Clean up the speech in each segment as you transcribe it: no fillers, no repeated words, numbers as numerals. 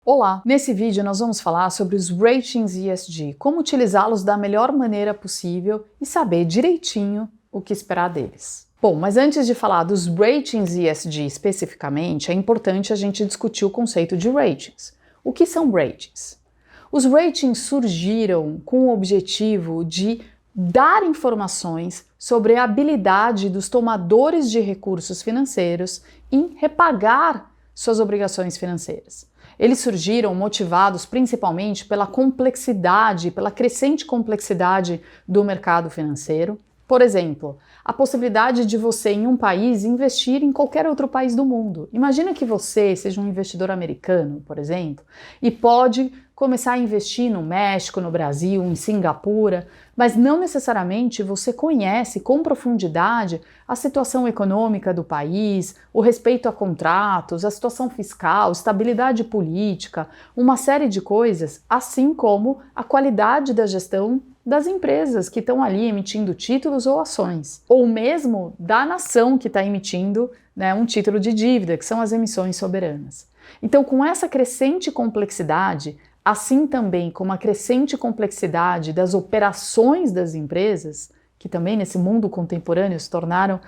Olá! Nesse vídeo nós vamos falar sobre os ratings ESG, como utilizá-los da melhor maneira possível e saber direitinho o que esperar deles. Bom, mas antes de falar dos ratings ESG especificamente, é importante a gente discutir o conceito de ratings. O que são ratings? Os ratings surgiram com o objetivo de dar informações sobre a habilidade dos tomadores de recursos financeiros em repagar suas obrigações financeiras. Eles surgiram motivados principalmente pela complexidade, pela crescente complexidade do mercado financeiro. Por exemplo, a possibilidade de você em um país investir em qualquer outro país do mundo. Imagina que você seja um investidor americano, por exemplo, e pode começar a investir no México, no Brasil, em Singapura, mas não necessariamente você conhece com profundidade a situação econômica do país, o respeito a contratos, a situação fiscal, estabilidade política, uma série de coisas, assim como a qualidade da gestão das empresas que estão ali emitindo títulos ou ações, ou mesmo da nação que está emitindo, um título de dívida, que são as emissões soberanas. Então, com essa crescente complexidade, assim também como a crescente complexidade das operações das empresas, que também nesse mundo contemporâneo se tornaram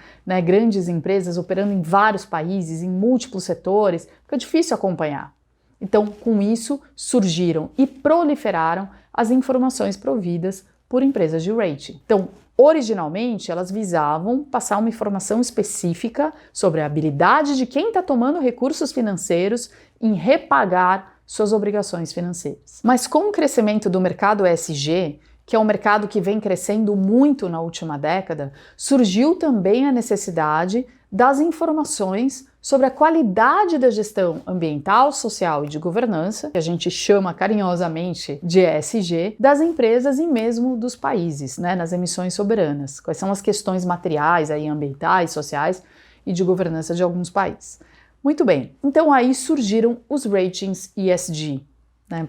grandes empresas operando em vários países, em múltiplos setores, fica difícil acompanhar. Então, com isso, surgiram e proliferaram as informações providas por empresas de rating. Então, originalmente, elas visavam passar uma informação específica sobre a habilidade de quem está tomando recursos financeiros em repagar suas obrigações financeiras. Mas com o crescimento do mercado ESG, que é um mercado que vem crescendo muito na última década, surgiu também a necessidade das informações sobre a qualidade da gestão ambiental, social e de governança, que a gente chama carinhosamente de ESG, das empresas e mesmo dos países, nas emissões soberanas. Quais são as questões materiais, ambientais, sociais e de governança de alguns países. Muito bem, então aí surgiram os ratings ESG,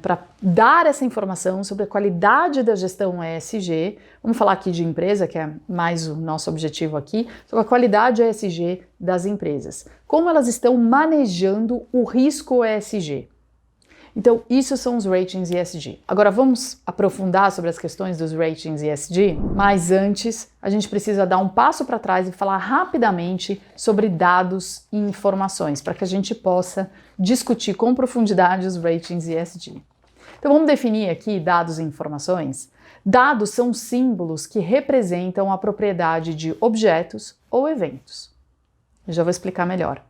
para dar essa informação sobre a qualidade da gestão ESG. Vamos falar aqui de empresa, que é mais o nosso objetivo aqui, sobre a qualidade ESG das empresas. Como elas estão manejando o risco ESG. Então, isso são os ratings ESG. Agora, vamos aprofundar sobre as questões dos ratings ESG? Mas antes, a gente precisa dar um passo para trás e falar rapidamente sobre dados e informações, para que a gente possa discutir com profundidade os ratings ESG. Então, vamos definir aqui dados e informações? Dados são símbolos que representam a propriedade de objetos ou eventos. Eu já vou explicar melhor.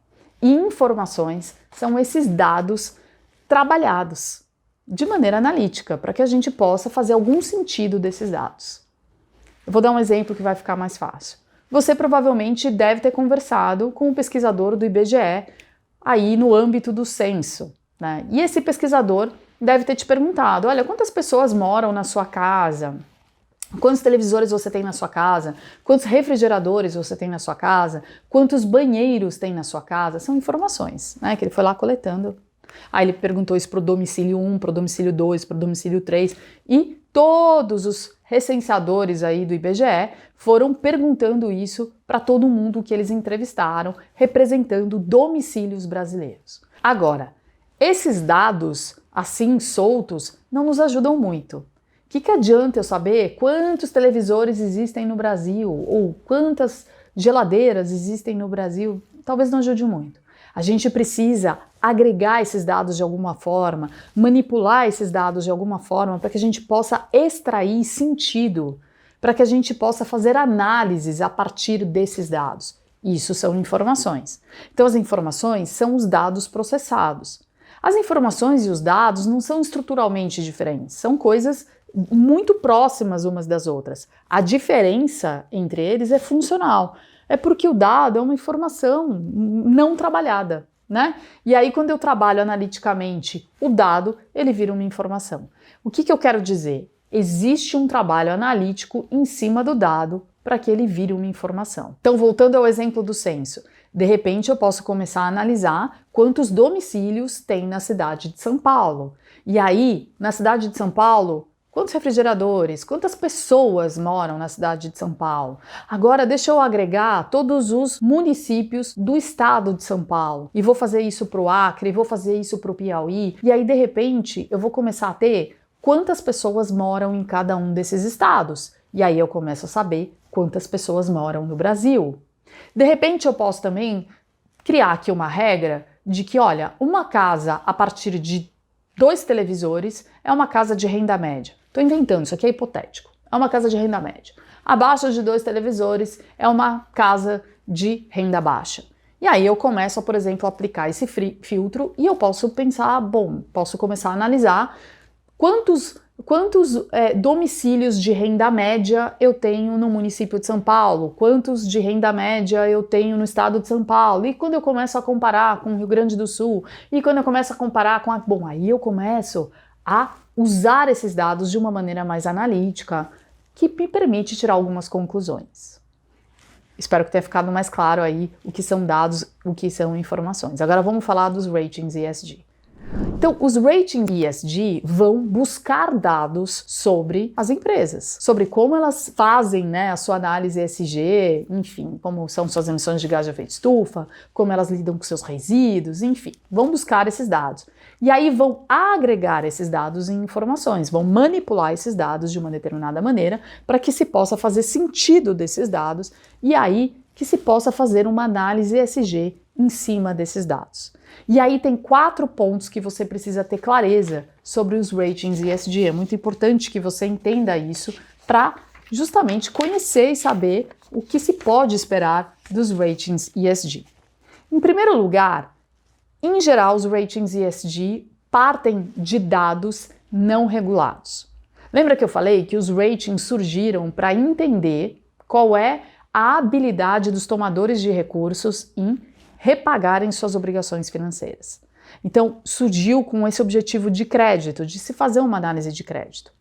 E informações são esses dados trabalhados de maneira analítica, para que a gente possa fazer algum sentido desses dados. Eu vou dar um exemplo que vai ficar mais fácil. Você provavelmente deve ter conversado com um pesquisador do IBGE aí no âmbito do censo, E esse pesquisador deve ter te perguntado, olha, quantas pessoas moram na sua casa? Quantos televisores você tem na sua casa? Quantos refrigeradores você tem na sua casa? Quantos banheiros tem na sua casa? São informações, que ele foi lá coletando. Aí ele perguntou isso para o domicílio 1, para o domicílio 2, para o domicílio 3 e todos os recenseadores aí do IBGE foram perguntando isso para todo mundo que eles entrevistaram, representando domicílios brasileiros. Agora, esses dados assim soltos não nos ajudam muito. O que adianta eu saber quantos televisores existem no Brasil ou quantas geladeiras existem no Brasil? Talvez não ajude muito. A gente precisa agregar esses dados de alguma forma, manipular esses dados de alguma forma para que a gente possa extrair sentido, para que a gente possa fazer análises a partir desses dados. Isso são informações. Então as informações são os dados processados. As informações e os dados não são estruturalmente diferentes, são coisas muito próximas umas das outras. A diferença entre eles é funcional. É porque o dado é uma informação não trabalhada, E aí, quando eu trabalho analiticamente o dado, ele vira uma informação. O que eu quero dizer? Existe um trabalho analítico em cima do dado para que ele vire uma informação. Então, voltando ao exemplo do censo, de repente eu posso começar a analisar quantos domicílios tem na cidade de São Paulo. E aí, na cidade de São Paulo, Quantos refrigeradores? Quantas pessoas moram na cidade de São Paulo? Agora deixa eu agregar todos os municípios do estado de São Paulo. E vou fazer isso para o Acre, vou fazer isso para o Piauí. E aí, de repente, eu vou começar a ter quantas pessoas moram em cada um desses estados. E aí eu começo a saber quantas pessoas moram no Brasil. De repente, eu posso também criar aqui uma regra de que, olha, uma casa a partir de 2 televisores é uma casa de renda média. Estou inventando, isso aqui é hipotético. É uma casa de renda média. Abaixo de 2 televisores é uma casa de renda baixa. E aí eu começo a, por exemplo, aplicar esse filtro e eu posso pensar, bom, posso começar a analisar quantos domicílios de renda média eu tenho no município de São Paulo, quantos de renda média eu tenho no estado de São Paulo, e quando eu começo a comparar com o Rio Grande do Sul, e quando eu começo a comparar com Bom, aí eu começo a usar esses dados de uma maneira mais analítica, que me permite tirar algumas conclusões. Espero que tenha ficado mais claro aí o que são dados, o que são informações. Agora vamos falar dos ratings ESG. Então, os ratings ESG vão buscar dados sobre as empresas, sobre como elas fazem, né, a sua análise ESG, enfim, como são suas emissões de gás de efeito estufa, como elas lidam com seus resíduos, enfim, vão buscar esses dados. E aí vão agregar esses dados em informações, vão manipular esses dados de uma determinada maneira para que se possa fazer sentido desses dados e aí que se possa fazer uma análise ESG em cima desses dados. E aí tem 4 pontos que você precisa ter clareza sobre os ratings ESG. É muito importante que você entenda isso para justamente conhecer e saber o que se pode esperar dos ratings ESG. Em primeiro lugar, em geral, os ratings ESG partem de dados não regulados. Lembra que eu falei que os ratings surgiram para entender qual é a habilidade dos tomadores de recursos em repagarem suas obrigações financeiras. Então, surgiu com esse objetivo de crédito, de se fazer uma análise de crédito.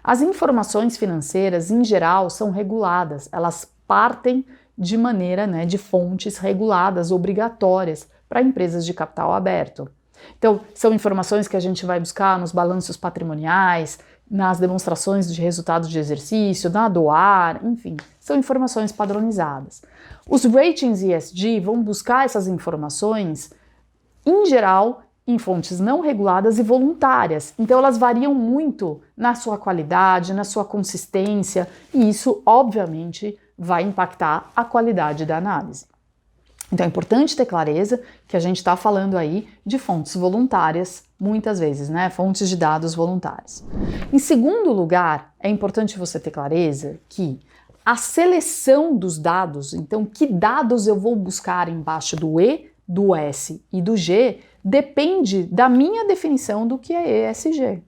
As informações financeiras, em geral, são reguladas, elas partem de maneira, né, de fontes reguladas, obrigatórias, para empresas de capital aberto. Então, são informações que a gente vai buscar nos balanços patrimoniais, nas demonstrações de resultados de exercício, na DOAR, enfim, são informações padronizadas. Os ratings ESG vão buscar essas informações, em geral, em fontes não reguladas e voluntárias. Então, elas variam muito na sua qualidade, na sua consistência, e isso, obviamente, vai impactar a qualidade da análise. Então, é importante ter clareza que a gente está falando aí de fontes voluntárias, muitas vezes, né? Fontes de dados voluntárias. Em segundo lugar, é importante você ter clareza que a seleção dos dados, então que dados eu vou buscar embaixo do E, do S e do G, depende da minha definição do que é ESG.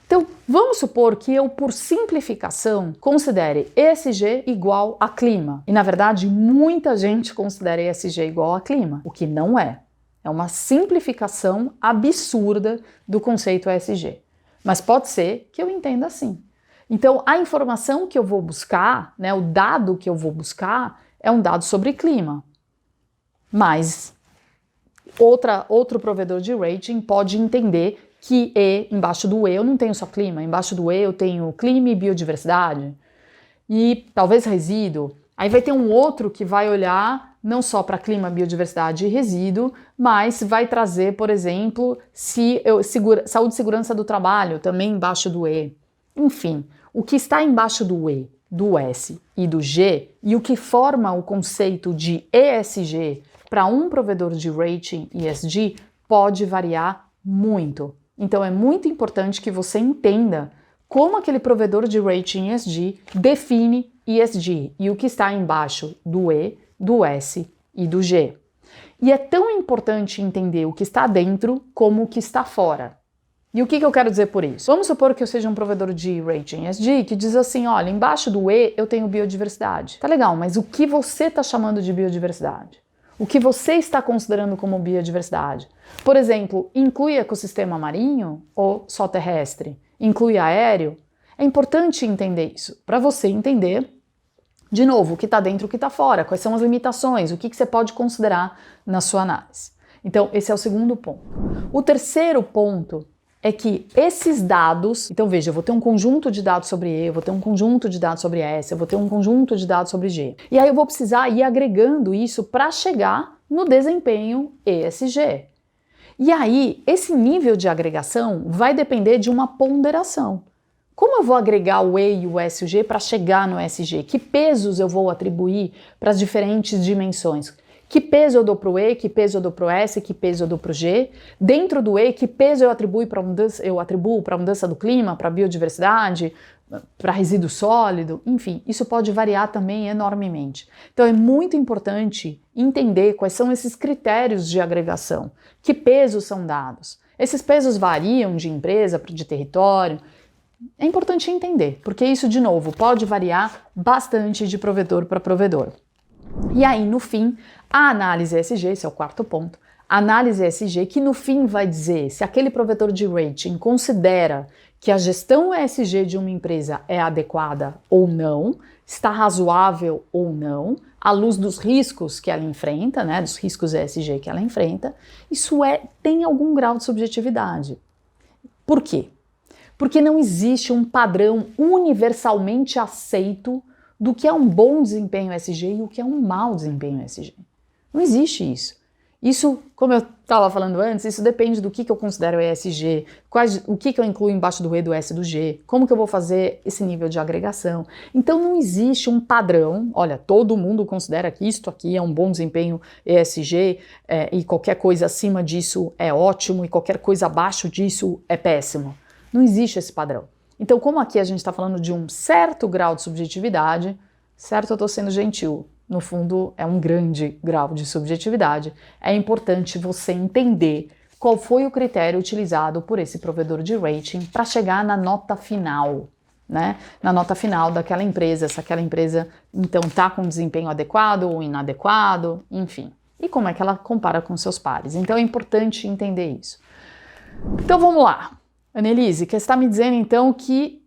Então, vamos supor que eu, por simplificação, considere ESG igual a clima. E, na verdade, muita gente considera ESG igual a clima, o que não é. É uma simplificação absurda do conceito ESG. Mas pode ser que eu entenda assim. Então, a informação que eu vou buscar, né, o dado que eu vou buscar, é um dado sobre clima. Mas outro provedor de rating pode entender que embaixo do E eu não tenho só clima, embaixo do E eu tenho clima e biodiversidade, e talvez resíduo. Aí vai ter um outro que vai olhar não só para clima, biodiversidade e resíduo, mas vai trazer, por exemplo, saúde e segurança do trabalho, também embaixo do E. Enfim, o que está embaixo do E, do S e do G, e o que forma o conceito de ESG para um provedor de rating ESG pode variar muito. Então é muito importante que você entenda como aquele provedor de rating ESG define ESG e o que está embaixo do E, do S e do G. E é tão importante entender o que está dentro como o que está fora. E o que eu quero dizer por isso? Vamos supor que eu seja um provedor de rating ESG que diz assim, olha, embaixo do E eu tenho biodiversidade. Tá legal, mas o que você está chamando de biodiversidade? O que você está considerando como biodiversidade? Por exemplo, inclui ecossistema marinho ou só terrestre? Inclui aéreo? É importante entender isso, para você entender, de novo, o que está dentro e o que está fora, quais são as limitações, o que você pode considerar na sua análise. Então, esse é o segundo ponto. O terceiro ponto é que esses dados, então veja, eu vou ter um conjunto de dados sobre E, eu vou ter um conjunto de dados sobre S, eu vou ter um conjunto de dados sobre G. E aí eu vou precisar ir agregando isso para chegar no desempenho ESG. E aí, esse nível de agregação vai depender de uma ponderação. Como eu vou agregar o E e o S e o G para chegar no ESG? Que pesos eu vou atribuir para as diferentes dimensões? Que peso eu dou para o E, que peso eu dou para o S, que peso eu dou para o G? Dentro do E, que peso eu atribuo para a mudança do clima, para a biodiversidade, para resíduo sólido? Enfim, isso pode variar também enormemente. Então é muito importante entender quais são esses critérios de agregação. Que pesos são dados? Esses pesos variam de empresa para de território. É importante entender, porque isso, de novo, pode variar bastante de provedor para provedor. E aí, no fim, a análise ESG, esse é o quarto ponto, a análise ESG que no fim vai dizer se aquele provedor de rating considera que a gestão ESG de uma empresa é adequada ou não, está razoável ou não, à luz dos riscos que ela enfrenta, né, dos riscos ESG que ela enfrenta, isso tem algum grau de subjetividade. Por quê? Porque não existe um padrão universalmente aceito do que é um bom desempenho ESG e o que é um mau desempenho ESG. Não existe isso. Isso, como eu estava falando antes, isso depende do que eu considero ESG, o que eu incluo embaixo do E, do S e do G, como que eu vou fazer esse nível de agregação. Então não existe um padrão, olha, todo mundo considera que isto aqui é um bom desempenho ESG e qualquer coisa acima disso é ótimo e qualquer coisa abaixo disso é péssimo. Não existe esse padrão. Então, como aqui a gente está falando de um certo grau de subjetividade, certo, eu estou sendo gentil, no fundo é um grande grau de subjetividade, é importante você entender qual foi o critério utilizado por esse provedor de rating para chegar na nota final, né? Na nota final daquela empresa, se aquela empresa então está com desempenho adequado ou inadequado, enfim. E como é que ela compara com seus pares. Então é importante entender isso. Então vamos lá. Annelise, você está me dizendo então que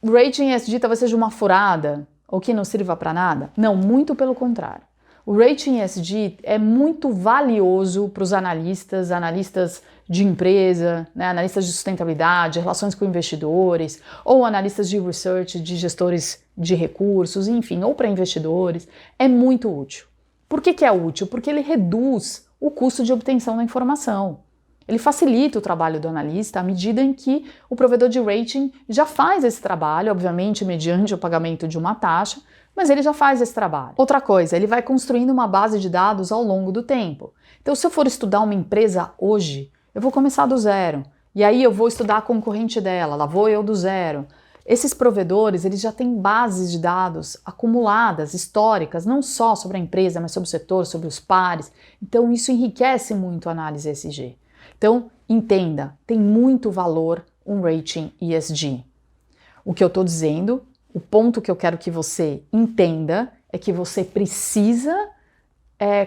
rating ESG talvez seja uma furada ou que não sirva para nada? Não, muito pelo contrário. O rating ESG é muito valioso para os analistas de empresa, né, analistas de sustentabilidade, relações com investidores, ou analistas de research, de gestores de recursos, enfim, ou para investidores. É muito útil. Por que é útil? Porque ele reduz o custo de obtenção da informação. Ele facilita o trabalho do analista à medida em que o provedor de rating já faz esse trabalho, obviamente mediante o pagamento de uma taxa, mas ele já faz esse trabalho. Outra coisa, ele vai construindo uma base de dados ao longo do tempo. Então, se eu for estudar uma empresa hoje, eu vou começar do zero. E aí eu vou estudar a concorrente dela, lá vou eu do zero. Esses provedores, eles já têm bases de dados acumuladas, históricas, não só sobre a empresa, mas sobre o setor, sobre os pares. Então, isso enriquece muito a análise ESG. Então, entenda, tem muito valor um rating ESG. O que eu estou dizendo, o ponto que eu quero que você entenda é que você precisa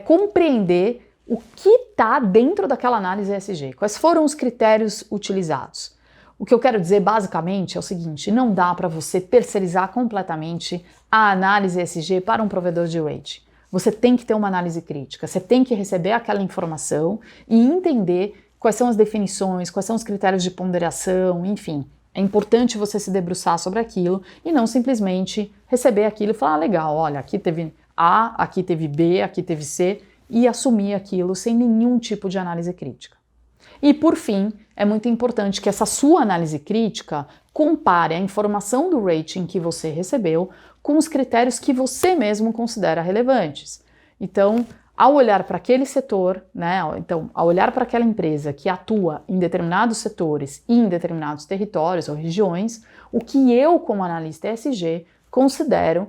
compreender o que está dentro daquela análise ESG. Quais foram os critérios utilizados? O que eu quero dizer basicamente é o seguinte, não dá para você terceirizar completamente a análise ESG para um provedor de rating. Você tem que ter uma análise crítica, você tem que receber aquela informação e entender quais são as definições, quais são os critérios de ponderação, enfim. É importante você se debruçar sobre aquilo e não simplesmente receber aquilo e falar, legal, olha, aqui teve A, aqui teve B, aqui teve C, e assumir aquilo sem nenhum tipo de análise crítica. E, por fim, é muito importante que essa sua análise crítica compare a informação do rating que você recebeu com os critérios que você mesmo considera relevantes. Então, ao olhar para aquele setor, né, então, ao olhar para aquela empresa que atua em determinados setores e em determinados territórios ou regiões, o que eu, como analista ESG, considero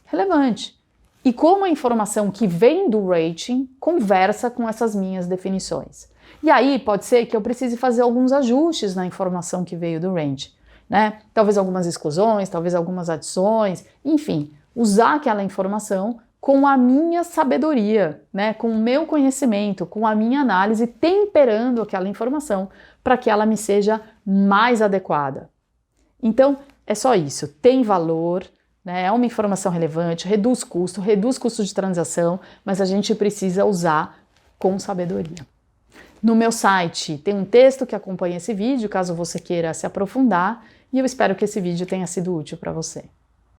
relevante. E como a informação que vem do rating conversa com essas minhas definições. E aí pode ser que eu precise fazer alguns ajustes na informação que veio do rating, né? Talvez algumas exclusões, talvez algumas adições, enfim, usar aquela informação com a minha sabedoria, né, com o meu conhecimento, com a minha análise, temperando aquela informação para que ela me seja mais adequada. Então, é só isso, tem valor, né, é uma informação relevante, reduz custo de transação, mas a gente precisa usar com sabedoria. No meu site tem um texto que acompanha esse vídeo, caso você queira se aprofundar, e eu espero que esse vídeo tenha sido útil para você.